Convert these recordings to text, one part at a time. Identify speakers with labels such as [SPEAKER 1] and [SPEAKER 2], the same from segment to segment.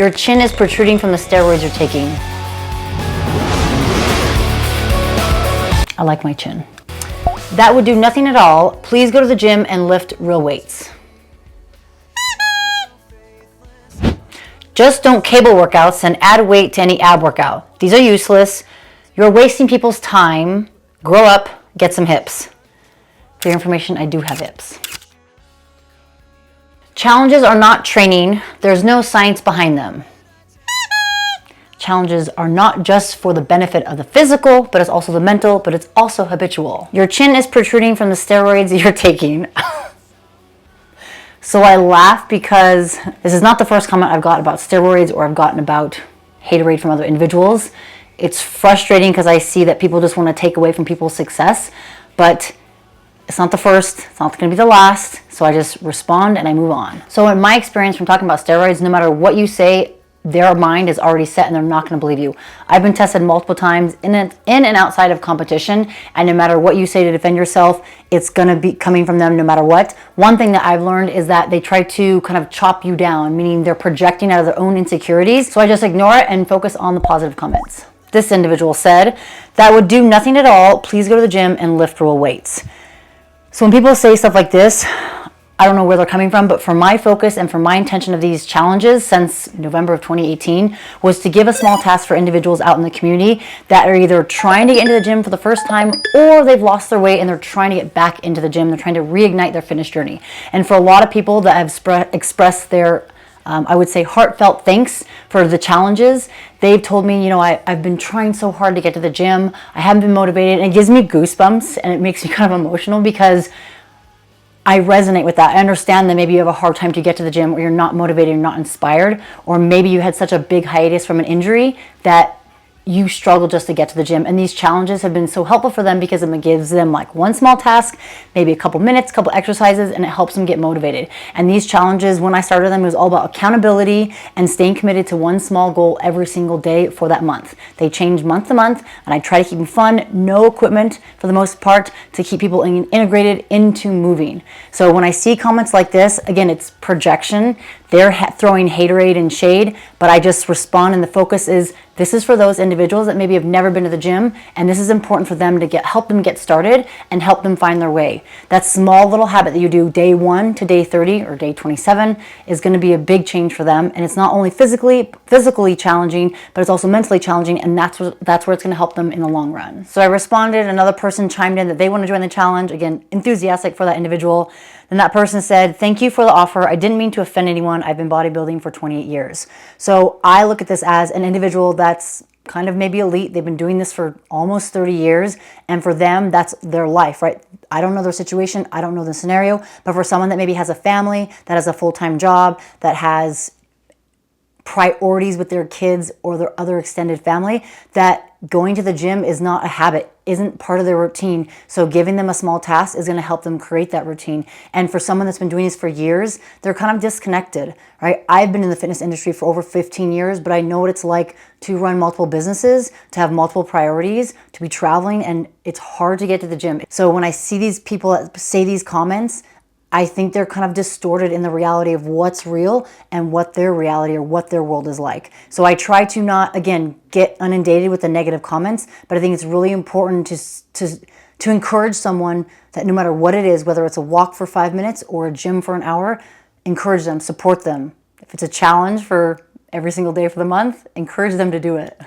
[SPEAKER 1] Your chin is protruding from the steroids you're taking. I like my chin. That would do nothing at all. Please go to the gym and lift real weights. Just don't cable workouts and add weight to any ab workout. These are useless. You're wasting people's time. Grow up, get some hips. For your information, I do have hips. Challenges are not training. There's no science behind them. Challenges are not just for the benefit of the physical, but it's also the mental, but it's also habitual. Your chin is protruding from the steroids you're taking. So I laugh because this is not the first comment I've got about steroids or I've gotten about haterade from other individuals. It's frustrating because I see that people just want to take away from people's success, but it's not the first, it's not going to be the last, so I just respond and I move on. So in my experience from talking about steroids, no matter what you say, their mind is already set and they're not going to believe you. I've been tested multiple times in and outside of competition, and no matter what you say to defend yourself, it's going to be coming from them no matter what. One thing that I've learned is that they try to kind of chop you down, meaning they're projecting out of their own insecurities. So I just ignore it and focus on the positive comments. This individual said, that would do nothing at all. Please go to the gym and lift real weights. So when people say stuff like this, I don't know where they're coming from, but for my focus and for my intention of these challenges since November of 2018 was to give a small task for individuals out in the community that are either trying to get into the gym for the first time or they've lost their weight and they're trying to get back into the gym. They're trying to reignite their fitness journey. And for a lot of people that have expressed their I would say heartfelt thanks for the challenges. They've told me, you know, I've been trying so hard to get to the gym. I haven't been motivated, and it gives me goosebumps and it makes me kind of emotional because I resonate with that. I understand that maybe you have a hard time to get to the gym or you're not motivated, you're not inspired, or maybe you had such a big hiatus from an injury that you struggle just to get to the gym. And these challenges have been so helpful for them because it gives them like one small task, maybe a couple minutes, couple exercises, and it helps them get motivated. And these challenges, when I started them, it was all about accountability and staying committed to one small goal every single day for that month. They change month to month, and I try to keep them fun, no equipment for the most part, to keep people integrated into moving. So when I see comments like this, again, it's projection. They're throwing haterade and shade, but I just respond, and the focus is this is for those individuals that maybe have never been to the gym, and this is important for them to help them get started and help them find their way. That small little habit that you do day 1 to day 30 or day 27 is going to be a big change for them, and it's not only physically challenging, but it's also mentally challenging, and that's where it's going to help them in the long run. So I responded. Another person chimed in that they want to join the challenge. Again, enthusiastic for that individual. Then that person said, thank you for the offer. I didn't mean to offend anyone. I've been bodybuilding for 28 years. So I look at this as an individual that's kind of maybe elite. They've been doing this for almost 30 years. And for them, that's their life, right? I don't know their situation. I don't know the scenario. But for someone that maybe has a family, that has a full-time job, that has priorities with their kids or their other extended family, that going to the gym is not a habit, isn't part of their routine. So giving them a small task is going to help them create that routine. And for someone that's been doing this for years, they're kind of disconnected, right? I've been in the fitness industry for over 15 years, but I know what it's like to run multiple businesses, to have multiple priorities, to be traveling, and it's hard to get to the gym. So when I see these people that say these comments, I think they're kind of distorted in the reality of what's real and what their reality or what their world is like. So I try to not, again, get inundated with the negative comments, but I think it's really important to encourage someone that no matter what it is, whether it's a walk for 5 minutes or a gym for an hour, encourage them, support them. If it's a challenge for every single day for the month, encourage them to do it.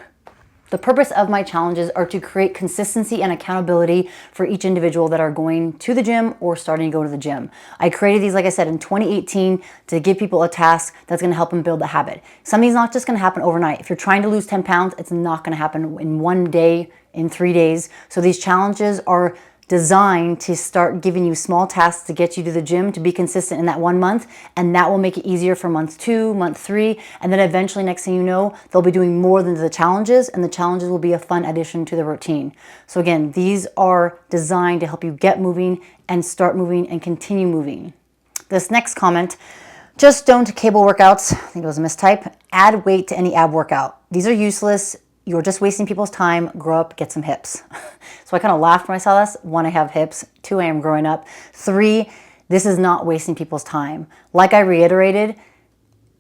[SPEAKER 1] The purpose of my challenges are to create consistency and accountability for each individual that are going to the gym or starting to go to the gym. I created these, like I said, in 2018 to give people a task that's going to help them build a habit. Something's not just going to happen overnight. If you're trying to lose 10 pounds, it's not going to happen in one day, in 3 days. So these challenges are designed to start giving you small tasks to get you to the gym, to be consistent in that 1 month, and that will make it easier for month 2, month 3, and then eventually, next thing you know, they'll be doing more than the challenges, and the challenges will be a fun addition to the routine. So again, these are designed to help you get moving and start moving and continue moving. This next comment, just don't cable workouts, I think it was a mistype, add weight to any ab workout. These are useless. You're just wasting people's time. Grow up, get some hips. So I kind of laughed when I saw this. 1, I have hips. 2, I am growing up. 3, this is not wasting people's time. Like I reiterated,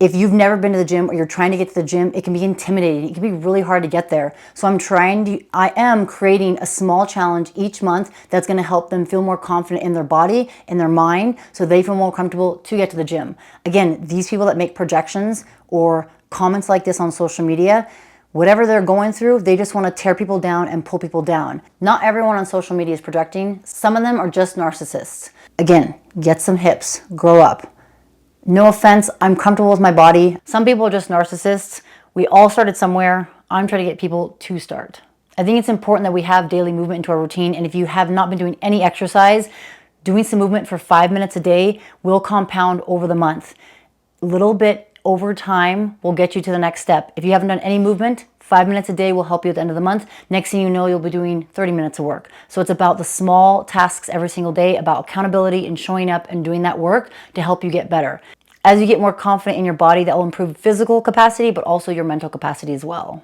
[SPEAKER 1] If you've never been to the gym or you're trying to get to the gym, it can be intimidating. It can be really hard to get there. So I am creating a small challenge each month that's going to help them feel more confident in their body, in their mind, so they feel more comfortable to get to the gym. Again, these people that make projections or comments like this on social media, whatever they're going through, they just want to tear people down and pull people down. Not everyone on social media is projecting. Some of them are just narcissists. Again, get some hips, grow up. No offense, I'm comfortable with my body. Some people are just narcissists. We all started somewhere. I'm trying to get people to start. I think it's important that we have daily movement into our routine. And if you have not been doing any exercise, doing some movement for 5 minutes a day will compound over the month. A little bit over time will get you to the next step. If you haven't done any movement, 5 minutes a day will help you at the end of the month. Next thing you know, you'll be doing 30 minutes of work. So it's about the small tasks every single day, about accountability and showing up and doing that work to help you get better. As you get more confident in your body, that will improve physical capacity, but also your mental capacity as well.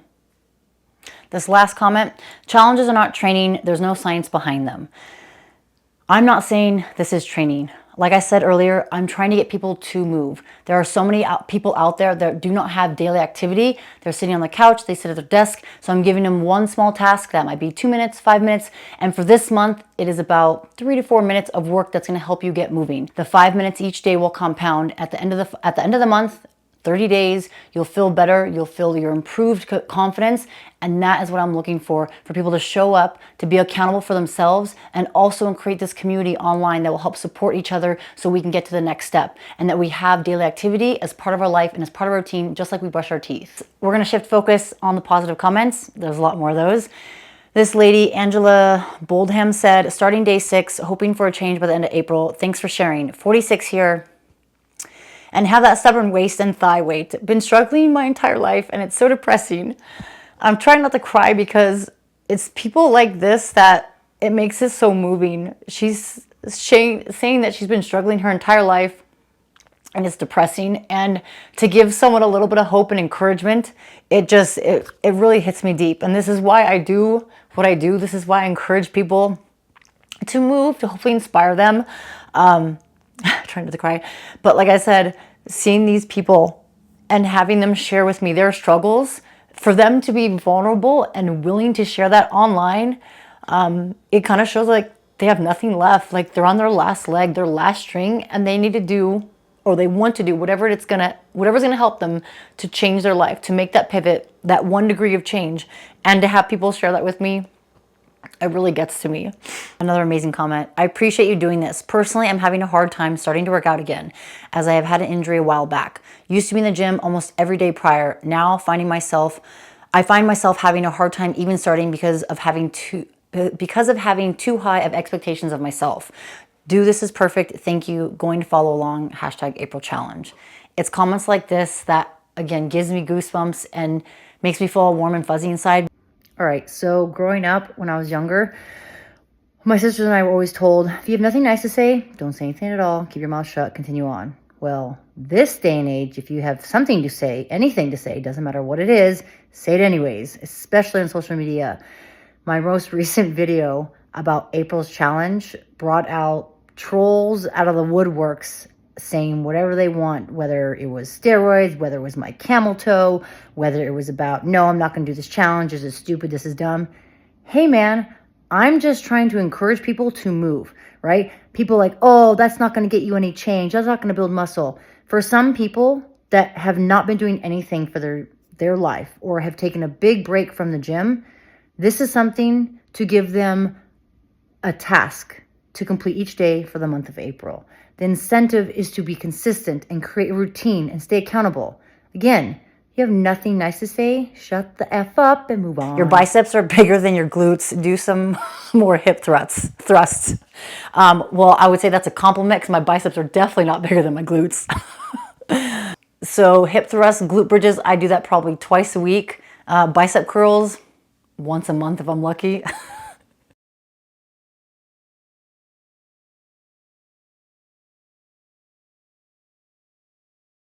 [SPEAKER 1] This last comment, challenges are not training. There's no science behind them. I'm not saying this is training. Like I said earlier, I'm trying to get people to move. There are so many people out there that do not have daily activity. They're sitting on the couch, they sit at their desk. So I'm giving them one small task that might be 2 minutes, 5 minutes. And for this month, it is about 3 to 4 minutes of work that's going to help you get moving. The 5 minutes each day will compound. At the end of the month, 30 days, you'll feel better, you'll feel your improved confidence, and that is what I'm looking for people to show up, to be accountable for themselves, and also create this community online that will help support each other so we can get to the next step, and that we have daily activity as part of our life and as part of our routine, just like we brush our teeth. We're gonna shift focus on the positive comments. There's a lot more of those. This lady, Angela Boldham, said, starting day 6, hoping for a change by the end of April. Thanks for sharing. 46 here. And have that stubborn waist and thigh weight. Been struggling my entire life, and it's so depressing. I'm trying not to cry because it's people like this that it makes it so moving. She's saying that she's been struggling her entire life, and it's depressing. And to give someone a little bit of hope and encouragement, it really hits me deep. And this is why I do what I do. This is why I encourage people to move, to hopefully inspire them. Trying not to cry. But like I said, seeing these people and having them share with me their struggles, for them to be vulnerable and willing to share that online, it kind of shows like they have nothing left. Like they're on their last leg, their last string, and they need to do, or they want to do whatever's gonna help them to change their life, to make that pivot, that 1 degree of change. And to have people share that with me, it really gets to me. Another amazing comment. I appreciate you doing this. Personally, I'm having a hard time starting to work out again, as I have had an injury a while back. Used to be in the gym almost every day prior. Now I find myself having a hard time even starting because of having too high of expectations of myself. Do this is perfect. Thank you. Going to follow along. #April challenge. It's comments like this that, again, gives me goosebumps and makes me feel warm and fuzzy inside. All right, so growing up when I was younger, my sisters and I were always told, if you have nothing nice to say, don't say anything at all. Keep your mouth shut, continue on. Well, this day and age, if you have something to say, anything to say, doesn't matter what it is, say it anyways, especially on social media. My most recent video about April's challenge brought out trolls out of the woodworks saying whatever they want, whether it was steroids, whether it was my camel toe, whether it was about, no, I'm not going to do this challenge, this is stupid, this is dumb. Hey man, I'm just trying to encourage people to move, right? People like, oh, that's not going to get you any change, that's not going to build muscle. For some people that have not been doing anything for their life or have taken a big break from the gym, this is something to give them a task to complete each day for the month of April. The incentive is to be consistent and create a routine and stay accountable. Again, you have nothing nice to say, shut the F up and move on. Your biceps are bigger than your glutes. Do some more hip thrusts. Well, I would say that's a compliment because my biceps are definitely not bigger than my glutes. So hip thrusts, glute bridges, I do that probably twice a week. Bicep curls, once a month if I'm lucky.